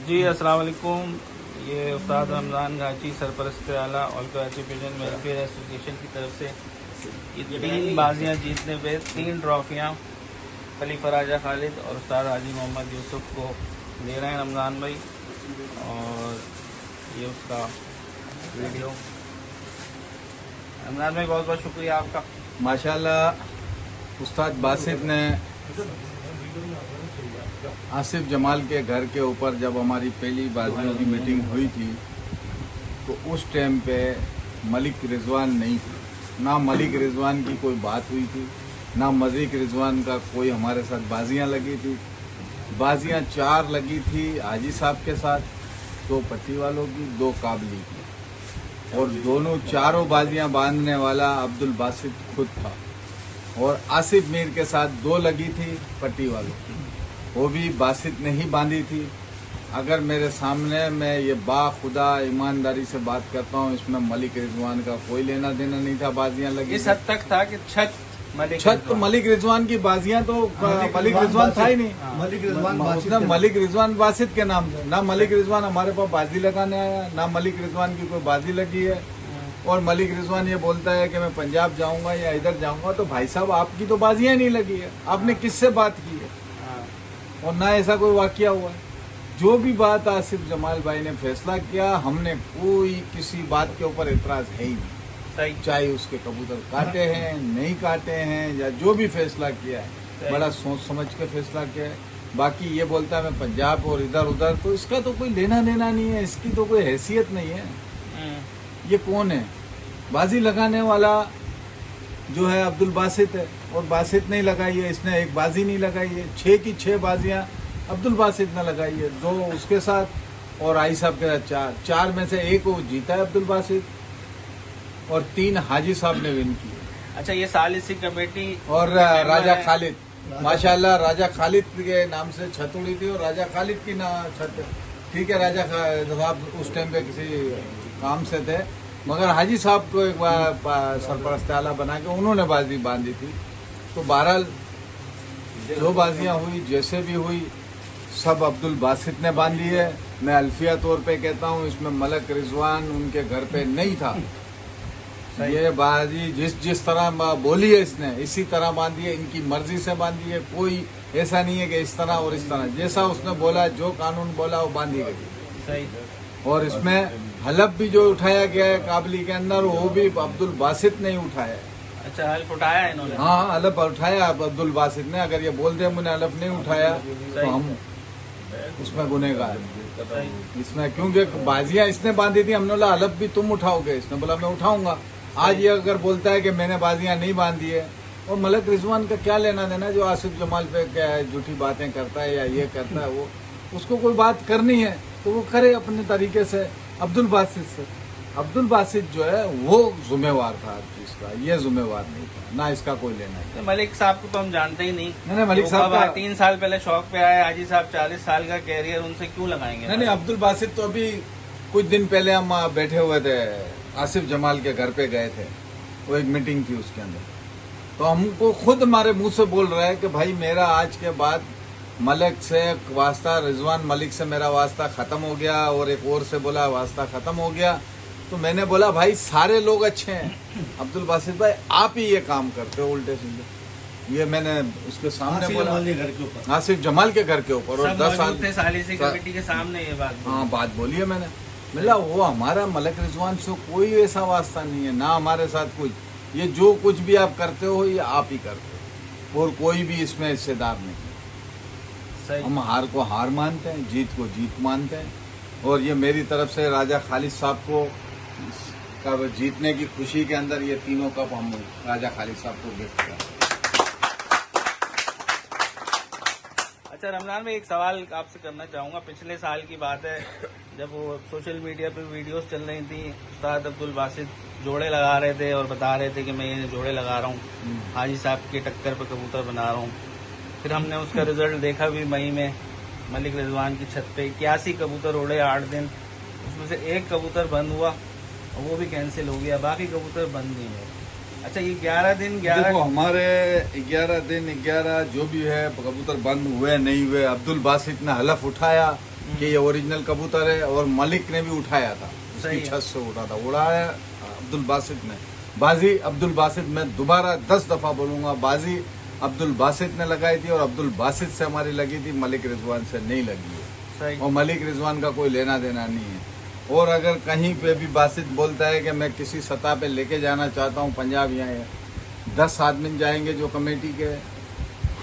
जी अस्सलाम वालेकुम। ये उस्ताद रमज़ान गाची सरपरस्त आला और कराची पिजन वेलफेयर एसोसिएशन की तरफ से ये 3 बाजियाँ जीतने पे 3 ट्रॉफियाँ खलीफा राजा खालिद और उस्ताद हाजी मोहम्मद यूसुफ को दे रहे हैं रमज़ान भाई। और ये उसका वीडियो। रमज़ान भाई बहुत बहुत शुक्रिया आपका। माशाल्लाह उस्ताद बासित ने आसिफ जमाल के घर के ऊपर जब हमारी पहली बाजियों की मीटिंग हुई थी तो उस टाइम पे मलिक रिजवान नहीं थी, ना मलिक रिजवान की कोई बात हुई थी, ना मलिक रिजवान का कोई हमारे साथ बाजियां लगी थी। बाजियां 4 लगी थी हाजी साहब के साथ, 2 पट्टी वालों की, 2 काबली की, और दोनों चारों बाजियां बांधने वाला अब्दुल बासित खुद था। और आसिफ मीर के साथ 2 लगी थी पट्टी वालों की, वो भी बासित ने ही बांधी थी। अगर मेरे सामने मैं ये बाखुदा ईमानदारी से बात करता हूँ, इसमें मलिक रिजवान का कोई लेना देना नहीं था। बाजियां लगी इस हद तक था कि छत मलिक रिजवान की बाजियां तो मलिक रिजवान था ही नहीं। उसने मलिक रिजवान बासित के नाम से, ना मलिक रिजवान हमारे पास बाजी लगाने आया, ना मलिक रिजवान की कोई बाजी लगी है। और मलिक रिजवान ये बोलता है कि मैं पंजाब जाऊंगा या इधर जाऊंगा, तो भाई साहब आपकी तो बाजियां नहीं लगी है, आपने किससे बात की है? और ना ऐसा कोई वाकया हुआ है। जो भी बात आसिफ जमाल भाई ने फैसला किया, हमने कोई किसी बात के ऊपर एतराज है ही नहीं, चाहे उसके कबूतर काटे हैं नहीं काटे हैं, या जो भी फैसला किया है बड़ा सोच समझ के फैसला किया है। बाकी ये बोलता है मैं पंजाब और इधर उधर, तो इसका तो कोई लेना देना नहीं है, इसकी तो कोई हैसियत नहीं है। ये कौन है? बाजी लगाने वाला जो है अब्दुल बासित है, और बासित नहीं लगाई है, इसने एक बाजी नहीं लगाई है। 6 की 6 बाजियां अब्दुल बासित ने लगाई है, 2 उसके साथ और आई साहब के साथ 4 में से 1 वो जीता है अब्दुल बासित, और 3 हाजी साहब ने विन की। अच्छा, ये सालिसी कमेटी और राजा खालिद, माशाल्लाह राजा खालिद के नाम से छत उड़ी थी, और राजा खालिद की ना छत, ठीक है, राजा साहब उस टाइम पे किसी काम से थे, मगर हाजी साहब को एक बार सरपरस्त आला बना के उन्होंने बाजी बांधी थी। तो बहरहाल जो बाजियां हुई जैसे भी हुई, सब अब्दुल बासित ने बांधी है। मैं अल्फिया तौर पे कहता हूँ, इसमें मलिक रिजवान उनके घर पे नहीं था। ये बाजी जिस तरह बोली है इसने, इसी तरह बांधी है, इनकी मर्जी से बांधी है। कोई ऐसा नहीं है कि इस तरह और इस तरह, जैसा उसने बोला, जो कानून बोला वो बांधी गई। और इसमें हलफ भी जो उठाया गया है काबली के अंदर, वो भी अब्दुल बासित ने उठाया है। अच्छा, हल्फ उठाया है इन्होंने? हाँ, हलफ उठाया अब्दुल बासित ने। अगर ये बोल दे मुझे हलफ नहीं उठाया तो हम उसमें गुनहगार इसमें, क्योंकि बाजियां इसने बांधी थी, हमने बोला हलफ भी तुम उठाओगे, इसने बोला मैं उठाऊंगा। आज ये अगर बोलता है कि मैंने बाजियां नहीं बांधी है, और मलिक रिजवान का क्या लेना देना जो आसिफ जमाल पे क्या है, झूठी बातें करता है या ये करता है, वो उसको कोई बात करनी है तो वो करे अपने तरीके से। अब्दुल बासित से, अब्दुल बासित जो है वो जिम्मेवार था हर चीज का, ये जिम्मेवार नहीं था, ना इसका कोई लेना है। तो मलिक साहब को तो हम जानते ही नहीं। नहीं, मलिक साहब का 3 साल पहले शौक पे आए, हाजी साहब 40 साल का कैरियर, उनसे क्यों लगाएंगे? नहीं, अब्दुल बासित तो अभी कुछ दिन पहले हम बैठे हुए थे, आसिफ जमाल के घर पे गए थे, वो एक मीटिंग थी उसके अंदर, तो हमको खुद हमारे मुंह से बोल रहा है कि भाई मेरा आज के बाद मलिक से वास्ता, रिजवान मलिक से मेरा वास्ता खत्म हो गया, और एक और से बोला वास्ता खत्म हो गया। तो मैंने बोला भाई सारे लोग अच्छे हैं, अब्दुल बासित भाई आप ही ये काम करते हो उल्टे सीधे। ये मैंने उसके सामने बोला, आसिफ जमाल के घर के ऊपर, और 10 साल थे सालिसी कमेटी के सामने ये बात। हाँ, बात बोली है मैंने। मिला वो हमारा मलिक रिजवान से कोई ऐसा वास्ता नहीं है, ना हमारे साथ कुछ। ये जो कुछ भी आप करते हो ये आप ही करते हो, और कोई भी इसमें हिस्सेदार नहीं। हम हार को हार मानते हैं, जीत को जीत मानते हैं, और ये मेरी तरफ से राजा खालिद साहब को का जीतने की खुशी के अंदर ये तीनों कप हम राजा खालिद साहब को गिफ्ट करें। अच्छा रमजान में एक सवाल आपसे करना चाहूंगा। पिछले साल की बात है, जब वो सोशल मीडिया पे वीडियोस चल रही थी, उस्ताद अब्दुल बासित जोड़े लगा रहे थे और बता रहे थे कि मैं ये जोड़े लगा रहा हूँ, हाजी साहब के टक्कर पे कबूतर बना रहा हूँ। फिर हमने उसका रिजल्ट देखा भी मई में, मलिक रिजवान की छत पे 81 कबूतर उड़े 8 दिन, उसमें से 1 कबूतर बंद हुआ और वो भी कैंसिल हो गया, बाकी कबूतर बंद नहीं हुए। अच्छा, ये 11 दिन 11 देखो हमारे 11 दिन 11 जो भी है कबूतर बंद हुए नहीं हुए, अब्दुल बासित ने हलफ उठाया कि ये ओरिजिनल कबूतर है, और मलिक ने भी उठाया था, सही उसकी है। छत से उठा था, उड़ाया अब्दुल बासित ने। बाजी अब्दुल बासित, मैं दोबारा 10 दफा बोलूंगा, बाजी अब्दुल बासित ने लगाई थी, और अब्दुल बासित से हमारी लगी थी, मलिक रिजवान से नहीं लगी है। सही। और मलिक रिजवान का कोई लेना देना नहीं है। और अगर कहीं पे भी बासित बोलता है कि मैं किसी सतह पे लेके जाना चाहता हूँ पंजाब, यहाँ 10 आदमी जाएंगे जो कमेटी के,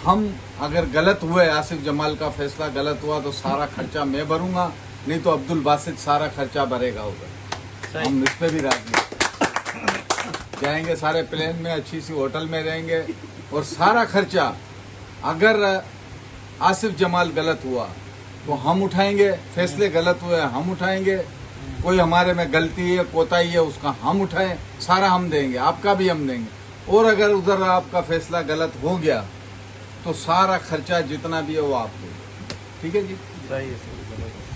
हम अगर गलत हुए, आसिफ जमाल का फैसला गलत हुआ तो सारा खर्चा मैं भरूंगा, नहीं तो अब्दुल बासित सारा खर्चा भरेगा उधर। सही। हम इस पे भी राजी हैं। जाएंगे सारे प्लेन में, अच्छी सी होटल में रहेंगे, और सारा खर्चा अगर आसिफ जमाल गलत हुआ तो हम उठाएंगे, फैसले गलत हुए हम उठाएंगे, कोई हमारे में गलती है कोताही है उसका हम उठाएं, सारा हम देंगे, आपका भी हम देंगे। और अगर उधर आपका फैसला गलत हो गया तो सारा खर्चा जितना भी है वो आप देंगे। ठीक है जी। सही है, सही है।